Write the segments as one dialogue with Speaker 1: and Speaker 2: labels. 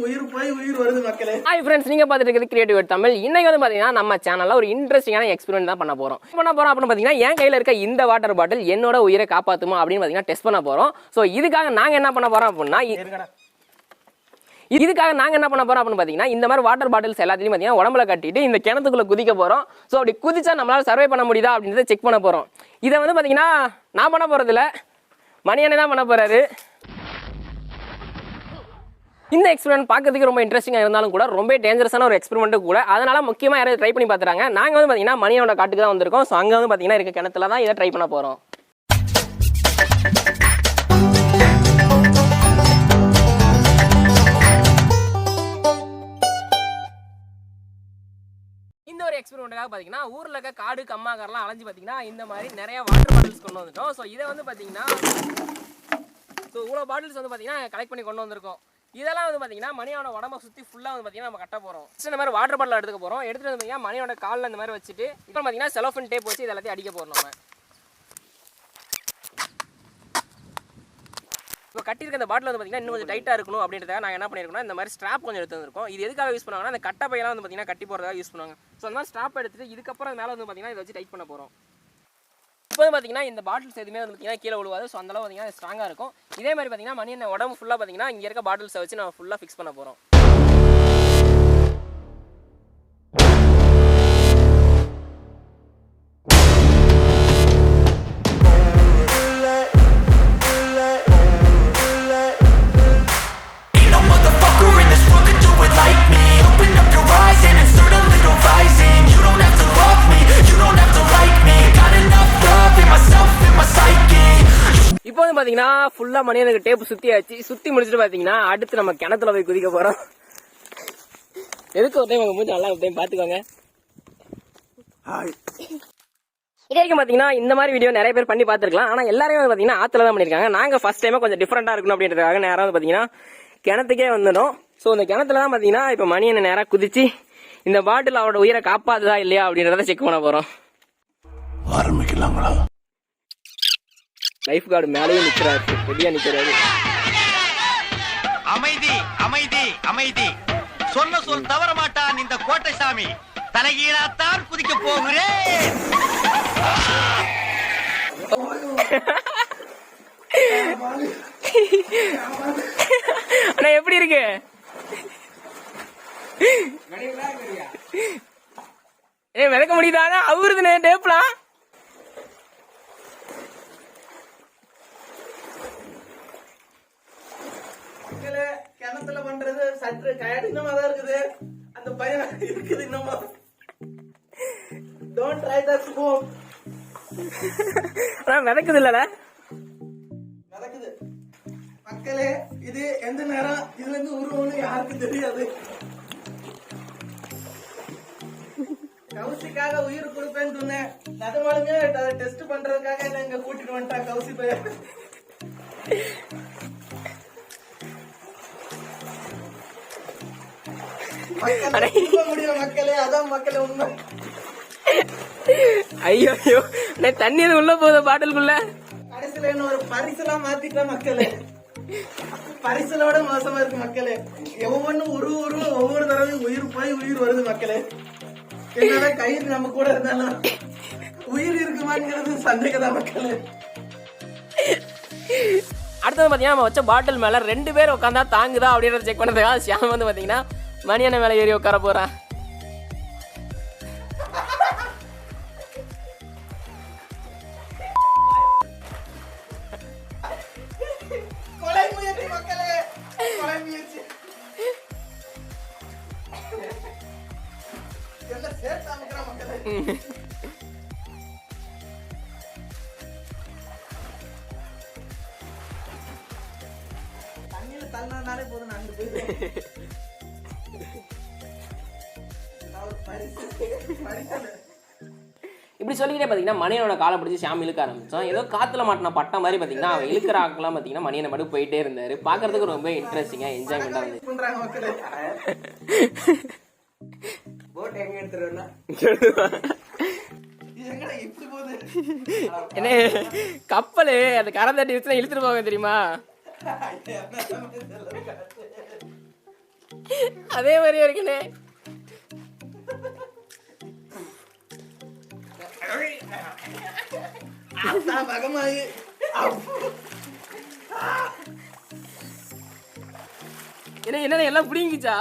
Speaker 1: உயிர் போய் உயிர் வருது மக்களே.
Speaker 2: ஹாய் ஃப்ரெண்ட்ஸ், நீங்க பார்த்துட்டு இருக்கிறது கிரியேட்டிவ் தமிழ். இன்னைக்கு வந்து பாத்தீங்கன்னா நம்ம சேனல்ல ஒரு இன்ட்ரெஸ்டிங்கான எக்ஸ்பெரிமெண்ட் தான் பண்ண போறோம் அப்படின்னு பாத்தீங்கன்னா, என் கையில இருக்க இந்த வாட்டர் பாட்டில் என்னோட உயிரை காப்பாத்துமா அப்படின்னு பாத்தீங்கன்னா டெஸ்ட் பண்ண போறோம். ஸோ இதுக்காக நாங்க என்ன பண்ண போறோம் அப்படின்னா பாத்தீங்கன்னா இந்த மாதிரி வாட்டர் பாட்டில்ஸ் எல்லாத்தையும் பாத்தீங்கன்னா உடம்புல கட்டிட்டு இந்த கிணத்துக்குள்ள குதிக்க போறோம். ஸோ அப்படி குதிச்சா நம்மளால சர்வை பண்ண முடியுதா அப்படின்றத செக் பண்ண போறோம். இதை வந்து பாத்தீங்கன்னா நான் பண்ண போறது இல்ல, மணியனை தான் பண்ண போறாரு. இந்த எக்ஸ்பெரிமெண்ட் பார்க்கறதுக்கு ரொம்ப இன்ட்ரெஸ்டிங்காக இருந்தாலும் கூட ரொம்ப டேஞ்சரஸான ஒரு எக்ஸ்பெரிமெண்ட் கூட. அதனால முக்கியமாக யாராவது ட்ரை பண்ணி பார்த்துறாங்க. நாங்கள் வந்து பார்த்தீங்கன்னா மணியோட காட்டுக்கு தான் வந்திருக்கோம். ஸோ அங்கே வந்து பார்த்தீங்கன்னா இருக்க கிணத்துல தான் இதை ட்ரை பண்ண போகிறோம். இந்த ஒரு எக்ஸ்பெரிமெண்ட்டுக்காக பார்த்தீங்கன்னா ஊரில் இருக்க காடு கம்மாக்காரெல்லாம் அலைஞ்சு பார்த்தீங்கன்னா இந்த மாதிரி நிறைய வாட்டர் பாட்டில்ஸ் கொண்டு வந்துட்டோம். ஸோ இதை வந்து பார்த்தீங்கன்னா இவ்வளோ பாட்டில்ஸ் வந்து பார்த்தீங்கன்னா கலெக்ட் பண்ணி கொண்டு வந்திருக்கோம். இதெல்லாம் வந்து பார்த்தீங்கன்னா மணியோட உடம்பை சுற்றி ஃபுல்லாக வந்து பார்த்தீங்கன்னா நம்ம கட்ட போகிறோம். இந்த மாதிரி வாட்டர் பாட்டில் எடுத்துக்க போகிறோம். எடுத்துகிட்டு வந்து பார்த்தீங்கன்னா மணியோட காலில் இந்த மாதிரி வச்சுட்டு இப்போ பார்த்தீங்கன்னா செலோஃபின் டேப் வச்சு இது எல்லாத்தையும் அடிக்க போகிறோம். நம்ம இப்போ கட்டியிருக்க அந்த பாட்டில் வந்து பார்த்தீங்கன்னா இன்னும் கொஞ்சம் டைட்டாக இருக்கணும் அப்படின்றதுக்காக நாங்கள் என்ன பண்ணியிருக்கோம், இந்த மாதிரி ஸ்ட்ராப் கொஞ்சம் எடுத்து வந்திருக்கோம். இது எதுக்காக யூஸ் பண்ணுவாங்கன்னா அந்த கட்டை பையெல்லாம் வந்து பார்த்தீங்கன்னா கட்டி போகிறதுக்காக யூஸ் பண்ணுவாங்க. ஸோ அந்த மாதிரி ஸ்ட்ராப் எடுத்துட்டு இதுக்கப்புறம் மேலே வந்து பார்த்தீங்கன்னா இதை வச்சு டைட் பண்ண போகிறோம். இப்போ வந்து பார்த்தீங்கன்னா இந்த பாட்டில்ஸ் எதுவுமே வந்து பார்த்தீங்கன்னா கீழே விழுவாது. ஸோ அந்தளவு பார்த்தீங்கன்னா ஸ்ட்ராங்காக இருக்கும். இதே மாதிரி பார்த்தீங்கன்னா மணி என்ன உடம்பு ஃபுல்லாக பார்த்தீங்கன்னா இங்கே இருக்க பாட்டில்ஸை வச்சு நம்ம ஃபுல்லாக ஃபிக்ஸ் பண்ண போகிறோம். இப்போ வந்து பாத்தீங்கன்னா ஃபுல்லா மணியனுக்கு டேப் சுத்தி முடிச்சுட்டு பாத்தீங்கன்னா அடுத்து நம்ம கிணத்துல போய் குதிக்க போறோம். எதுக்கு ஒரு டைம் மூஞ்சி நல்லா ஒரு டைம் பாத்துக்கோங்க. இது வரைக்கும் பாத்தீங்கன்னா இந்த மாதிரி வீடியோ நிறைய பேர் பண்ணி பாத்துருக்கலாம். ஆனா எல்லாருமே வந்து பாத்தீங்கன்னா ஆத்துல தான் பண்ணிருக்காங்க. நாங்க ஃபர்ஸ்ட் டைம் கொஞ்சம் டிஃபரெண்டா இருக்கணும் அப்படின்றதுக்காக நேரம் வந்து பாத்தீங்கன்னா கிணத்துக்கே வந்துடும். ஸோ இந்த கிணத்துல தான் பாத்தீங்கன்னா இப்ப மணியனை நேரா குதிச்சு இந்த பாட்டில் அவரோட உயிரை காப்பாத்துதா இல்லையா அப்படின்றத செக் பண்ண போறோம்.
Speaker 1: ஆரம்பிக்கலாங்களா?
Speaker 2: லைஃப் கார்டு மேலேயே நிக்கிறாரு, ரெடியா நிக்கிறாரு.
Speaker 3: அமைதி அமைதி அமைதி, சொன்ன சொல் தவற மாட்டான் இந்த கோட்டை சாமி. தலைகீழாத்தான் குதிக்க போகிறேன்.
Speaker 2: அண்ணா எப்படி இருக்கு? மிதக்க முடியுதானா? அவருதுனே டேப்லாம்
Speaker 1: கிணத்துல பண்றது சற்று கடினமா தான் இருக்குது. அந்த பையன் இருக்குது இன்னுமா. Don't try that spoon.
Speaker 2: மிதக்குது இல்ல?
Speaker 1: மிதக்குது மக்களே. இது எந்த நேரம் இதுல இருந்து உருவம்னு யாருக்கும் தெரியாது. கௌசிக்காக உயிர் கொடுப்பேன்னு சொன்னேன். நிஜமாலுமே டெஸ்ட் பண்றதுக்காக என்ன இங்க கூட்டிட்டு வந்துட்டா கௌசி பையன். மக்களே அதான் மக்களே உண்மை.
Speaker 2: ஐயோ தண்ணி உள்ள போகுது பாட்டிலுக்குள்ள.
Speaker 1: கடைசியில என்ன ஒரு பரிசுலாம் மாத்திட்டா மக்களே. பரிசுலோட மோசமா இருக்கு மக்களே. ஒவ்வொன்னும் ஒவ்வொரு தடவையும் உயிர் போய் உயிர் வருது மக்களே. என்னோட கயிறு நம்ம கூட இருந்தாலும் உயிர் இருக்குமாங்கிறது சந்தேகம் தான் மக்களே.
Speaker 2: அடுத்தது பாத்தீங்கன்னா நம்ம வச்ச பாட்டில் மேல 2 பேர் உட்காந்தா தாங்குதா அப்படின்றத செக் பண்ணதுக்காக ஷியாம் வந்து பாத்தீங்கன்னா மணியான மேல ஏறி உட்கார போறான்.
Speaker 1: கொலை முயற்சி மக்களே, கொலை முயற்சி. என்ன சேர்த்தாமக்கற மக்களே. தண்ணியில தள்ளினாலே போதும், நான் அங்க போயிடுவேன்.
Speaker 2: இப்படி சொல்லிக்கிட்டே பாத்தீங்கன்னா மணியனோட காலை பிடிச்சி ஷாம் இழுக்க ஆரம்பிச்சோம். ஏதோ காத்துல மாட்டின பட்ட மாதிரி பாத்தீங்கன்னா அவன் இழுக்கிற ஆக்கெல்லாம் பாத்தீங்கன்னா மணியனை மட்டும் போயிட்டே இருந்தாரு. பாக்குறதுக்கு ரொம்ப இன்ட்ரெஸ்டிங்கா என்ஜாய்மெண்டா இருந்துச்சு. என்ன கப்பலு அந்த கரை தட்டி இழுத்துட்டு போவாங்க தெரியுமா? அதே மாதிரி இருக்குண்ணே.
Speaker 1: பகமாயி
Speaker 2: என்ன எல்லாம் பிடிங்கிச்சா?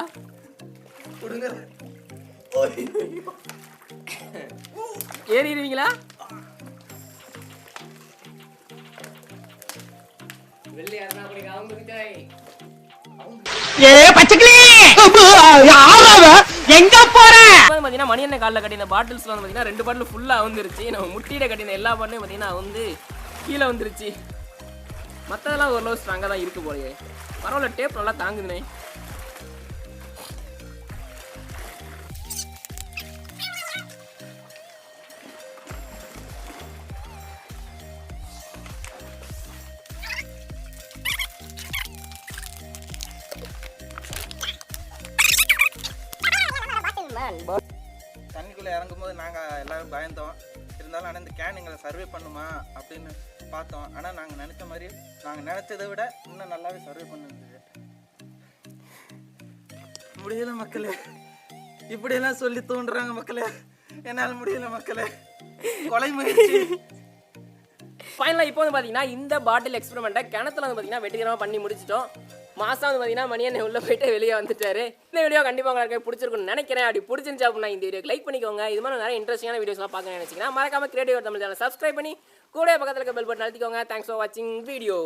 Speaker 1: கொடுங்க.
Speaker 2: ஏறிடுவீங்களா? வெள்ளையாருனா அப்படி காமிச்சாய்.
Speaker 3: ஏ பச்சைக்கிளி எங்க போற?
Speaker 2: பாத்தீங்கன்னா மணி என்ன காலில் கட்டின பாட்டில்ஸ்ல வந்து பாத்தீங்கன்னா 2 பாட்டில் ஃபுல்லா வந்துருச்சு. நம்ம முட்டியில கட்டின எல்லா பாட்டிலும் பாத்தீங்கன்னா வந்து கீழே வந்துருச்சு. மற்றதெல்லாம் ஓரளவு ஸ்ட்ராங்காக தான் இருக்கு போலயே. பரவாயில்ல, டேப் நல்லா தாங்குதுனே.
Speaker 1: தண்ணிக்குள்ள இறங்கும்போது நாங்க எல்லாரும் பயந்தோம். இருந்தாலும் ஆனால் இந்த கேன் எங்களை சர்வே பண்ணுமா அப்படின்னு பார்த்தோம். ஆனால் நாங்கள் நினச்ச மாதிரி, நாங்கள் நினச்சதை விட இன்னும் நல்லாவே சர்வே பண்ணிருந்தது. முடியல மக்களே, இப்படியெல்லாம் சொல்லி தோன்றுறாங்க மக்களே. என்னால் முடியல மக்களே, கொலை முயற்சி.
Speaker 2: ஃபைனலாக இப்போ வந்து பார்த்தீங்கன்னா இந்த பாட்டில் எக்ஸ்பெரிமெண்ட்டை கிணத்துல வந்து பார்த்தீங்கன்னா வெற்றிகரமாக பண்ணி முடிச்சிட்டோம். மாதம் வந்து பார்த்தீங்கன்னா மணி என்ன உள்ளே போயிட்டு வெளியே வந்துட்டாரு. இந்த வீடியோ கண்டிப்பாக உங்களுக்கு பிடிச்சிருக்குன்னு நினைக்கிறேன். அப்படி பிடிச்சிருந்துச்சு அப்படின்னா இந்த வீடியோக்கு லைக் பண்ணிக்கோங்க. இது மாதிரி நிறைய இன்ட்ரெஸ்டிங்கான வீடியோஸ்லாம் பார்க்க நினைச்சிங்கன்னா மறக்காம கிரியேட்டிவ் தமிழ் சேனல் சப்ஸ்கிரைப் பண்ணி கூட பக்கத்தில் இருக்க பெல் பட்டன் அழுத்திக்கோங்க. தேங்க்ஸ் ஃபார் வாட்சிங் வீடியோ.